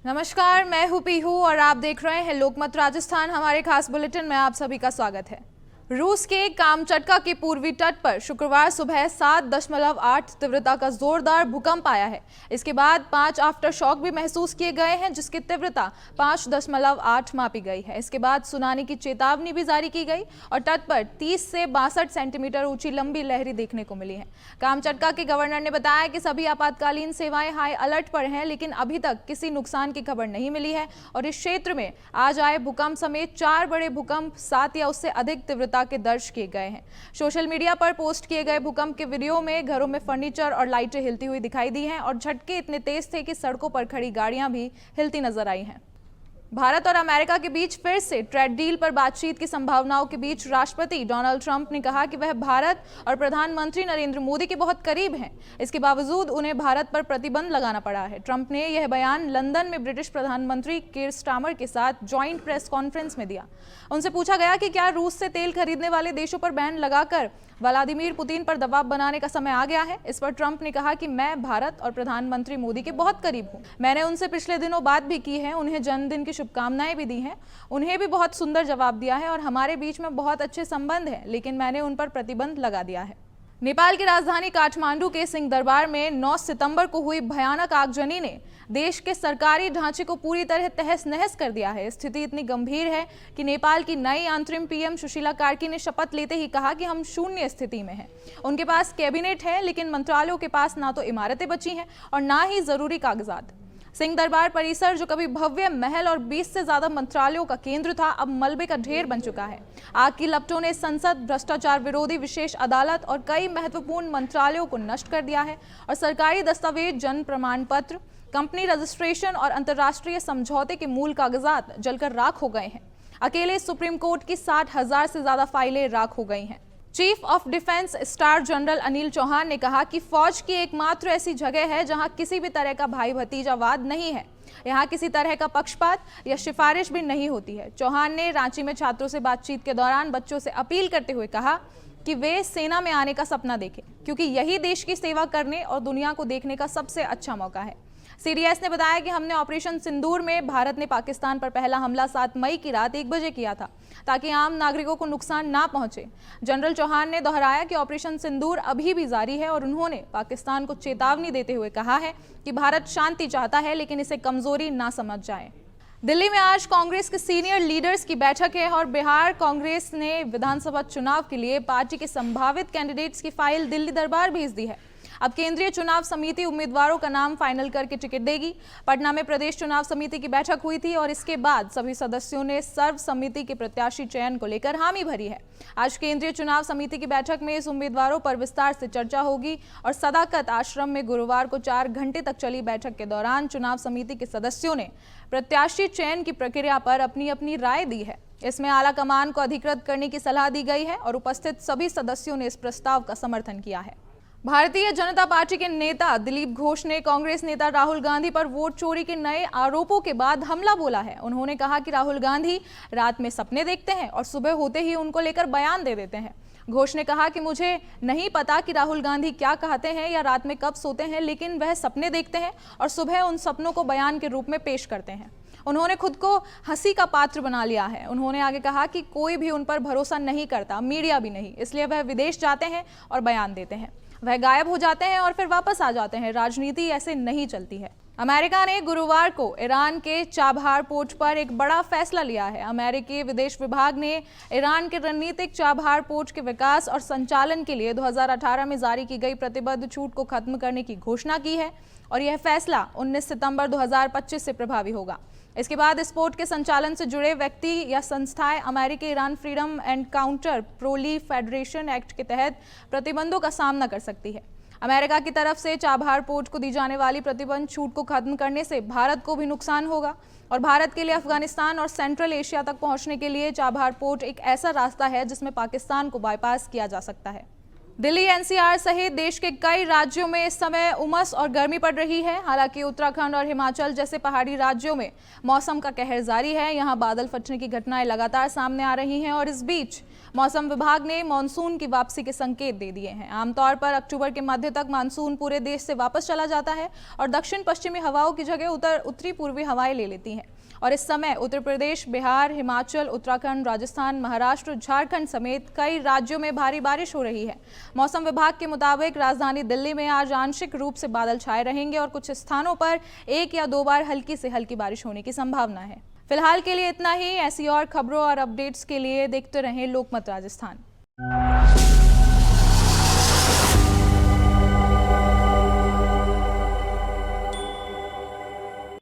नमस्कार, मैं हूं पीहू और आप देख रहे हैं लोकमत राजस्थान। हमारे खास बुलेटिन में आप सभी का स्वागत है। रूस के कामचटका के पूर्वी तट पर शुक्रवार सुबह 7.8 तीव्रता का जोरदार भूकंप आया है। इसके बाद 5 आफ्टर शॉक भी महसूस किए गए हैं, जिसकी तीव्रता 5.8 मापी गई है। इसके बाद सुनामी की चेतावनी भी जारी की गई और तट पर 30 से 62 सेंटीमीटर ऊंची लंबी लहरें देखने को मिली है। कामचटका के गवर्नर ने बताया कि सभी आपातकालीन सेवाएं हाई अलर्ट पर हैं, लेकिन अभी तक किसी नुकसान की खबर नहीं मिली है और इस क्षेत्र में आज आए भूकंप समेत 4 बड़े भूकंप 7 या उससे अधिक तीव्रता के दर्ज किए गए हैं। सोशल मीडिया पर पोस्ट किए गए भूकंप के वीडियो में घरों में फर्नीचर और लाइटें हिलती हुई दिखाई दी हैं और झटके इतने तेज थे कि सड़कों पर खड़ी गाड़ियां भी हिलती नजर आई हैं। भारत और अमेरिका के बीच फिर से ट्रेड डील पर बातचीत की संभावनाओं के बीच राष्ट्रपति डोनाल्ड ट्रंप ने कहा कि वह भारत और प्रधानमंत्री नरेंद्र मोदी के बहुत करीब हैं। इसके बावजूद उन्हें भारत पर प्रतिबंध लगाना पड़ा है। ट्रंप ने यह बयान लंदन में ब्रिटिश प्रधानमंत्री कीर स्टारमर के साथ जॉइंट प्रेस कॉन्फ्रेंस में दिया। उनसे पूछा गया कि क्या रूस से तेल खरीदने वाले देशों पर बैन लगाकर व्लादिमीर पुतिन पर दबाव बनाने का समय आ गया है। इस पर ट्रंप ने कहा कि मैं भारत और प्रधानमंत्री मोदी के बहुत करीब हूं। मैंने उनसे पिछले दिनों बात भी की है, उन्हें जन्मदिन की शुभकामनाएं भी दी हैं, उन्हें भी बहुत सुंदर जवाब दिया है और हमारे बीच में बहुत अच्छे संबंध हैं, लेकिन मैंने उन पर प्रतिबंध लगा दिया है। नेपाल की राजधानी काठमांडू के सिंह दरबार में 9 सितंबर को हुई भयानक आगजनी ने देश के सरकारी ढांचे को पूरी तरह तहस नहस कर दिया है। स्थिति इतनी गंभीर है कि नेपाल की नई अंतरिम पीएम सुशीला कार्की ने शपथ लेते ही कहा कि हम शून्य स्थिति में हैं। उनके पास कैबिनेट है, लेकिन मंत्रालयों के पास ना तो इमारतें बची हैं और ना ही जरूरी कागजात। सिंह दरबार परिसर, जो कभी भव्य महल और 20 से ज्यादा मंत्रालयों का केंद्र था, अब मलबे का ढेर बन चुका है। आग की लपटों ने संसद, भ्रष्टाचार विरोधी विशेष अदालत और कई महत्वपूर्ण मंत्रालयों को नष्ट कर दिया है और सरकारी दस्तावेज, जन्म प्रमाण पत्र, कंपनी रजिस्ट्रेशन और अंतर्राष्ट्रीय समझौते के मूल कागजात जलकर राख हो गए हैं। अकेले सुप्रीम कोर्ट की 60,000 से ज्यादा फाइलें राख हो गई हैं। Chief of defence staff general Anil Chauhan ने कहा कि फौज की एकमात्र ऐसी जगह है जहां किसी भी तरह का भाई भतीजावाद नहीं है। यहाँ किसी तरह का पक्षपात या सिफारिश भी नहीं होती है। चौहान ने रांची में छात्रों से बातचीत के दौरान बच्चों से अपील करते हुए कहा कि वे सेना में आने का सपना देखें, क्योंकि यही देश की सेवा करने और दुनिया को देखने का सबसे अच्छा मौका है। सीडीएस ने बताया कि हमने ऑपरेशन सिंदूर में भारत ने पाकिस्तान पर पहला हमला 7 मई की रात 1 बजे किया था, ताकि आम नागरिकों को नुकसान ना पहुंचे। जनरल चौहान ने दोहराया कि ऑपरेशन सिंदूर अभी भी जारी है और उन्होंने पाकिस्तान को चेतावनी देते हुए कहा है कि भारत शांति चाहता है, लेकिन इसे कमजोरी ना समझ जाए। दिल्ली में आज कांग्रेस के सीनियर लीडर्स की बैठक है और बिहार कांग्रेस ने विधानसभा चुनाव के लिए पार्टी के संभावित कैंडिडेट्स की फाइल दिल्ली दरबार भेज दी है। अब केंद्रीय चुनाव समिति उम्मीदवारों का नाम फाइनल करके टिकट देगी। पटना में प्रदेश चुनाव समिति की बैठक हुई थी और इसके बाद सभी सदस्यों ने सर्व समिति के प्रत्याशी चयन को लेकर हामी भरी है। आज केंद्रीय चुनाव समिति की बैठक में इस उम्मीदवारों पर विस्तार से चर्चा होगी और सदाकत आश्रम में गुरुवार को 4 घंटे तक चली बैठक के दौरान चुनाव समिति के सदस्यों ने प्रत्याशी चयन की प्रक्रिया पर अपनी अपनी राय दी है। इसमें आला कमान को अधिकृत करने की सलाह दी गई है और उपस्थित सभी सदस्यों ने इस प्रस्ताव का समर्थन किया है। भारतीय जनता पार्टी के नेता दिलीप घोष ने कांग्रेस नेता राहुल गांधी पर वोट चोरी के नए आरोपों के बाद हमला बोला है। उन्होंने कहा कि राहुल गांधी रात में सपने देखते हैं और सुबह होते ही उनको लेकर बयान दे देते हैं। घोष ने कहा कि मुझे नहीं पता कि राहुल गांधी क्या कहते हैं या रात में कब सोते हैं, लेकिन वह सपने देखते हैं और सुबह उन सपनों को बयान के रूप में पेश करते हैं। उन्होंने खुद को हंसी का पात्र बना लिया है। उन्होंने आगे कहा कि कोई भी उन पर भरोसा नहीं करता, मीडिया भी नहीं, इसलिए वह विदेश जाते हैं और बयान देते हैं। वह गायब हो जाते हैं और फिर वापस आ जाते हैं। राजनीति ऐसे नहीं चलती है। अमेरिका ने गुरुवार को ईरान के चाबहार पोर्ट पर एक बड़ा फैसला लिया है। अमेरिकी विदेश विभाग ने ईरान के रणनीतिक चाबहार पोर्ट के विकास और संचालन के लिए 2018 में जारी की गई प्रतिबद्ध छूट को खत्म करने की घोषणा की है और यह फैसला 19 सितंबर 2025 से प्रभावी होगा। इसके बाद इस पोर्ट के संचालन से जुड़े व्यक्ति या संस्थाएं अमेरिकी Iran freedom and counter proliferation act के तहत प्रतिबंधों का सामना कर सकती है। अमेरिका की तरफ से चाबहार पोर्ट को दी जाने वाली प्रतिबंध छूट को खत्म करने से भारत को भी नुकसान होगा और भारत के लिए अफगानिस्तान और सेंट्रल एशिया तक पहुंचने के लिए चाबहार पोर्ट एक ऐसा रास्ता है जिसमें पाकिस्तान को बाईपास किया जा सकता है। दिल्ली एनसीआर सहित देश के कई राज्यों में इस समय उमस और गर्मी पड़ रही है। हालांकि उत्तराखंड और हिमाचल जैसे पहाड़ी राज्यों में मौसम का कहर जारी है। यहां बादल फटने की घटनाएं लगातार सामने आ रही हैं और इस बीच मौसम विभाग ने मानसून की वापसी के संकेत दे दिए हैं। आमतौर पर अक्टूबर के मध्य तक मानसून पूरे देश से वापस चला जाता है और दक्षिण पश्चिमी हवाओं की जगह उत्तरी पूर्वी हवाएं ले लेती हैं। और इस समय उत्तर प्रदेश, बिहार, हिमाचल, उत्तराखंड, राजस्थान, महाराष्ट्र, झारखंड समेत कई राज्यों में भारी बारिश हो रही है। मौसम विभाग के मुताबिक राजधानी दिल्ली में आज आंशिक रूप से बादल छाए रहेंगे और कुछ स्थानों पर 1 या 2 बार हल्की से हल्की बारिश होने की संभावना है। फिलहाल के लिए इतना ही। ऐसी और खबरों और अपडेट्स के लिए देखते रहें लोकमत राजस्थान।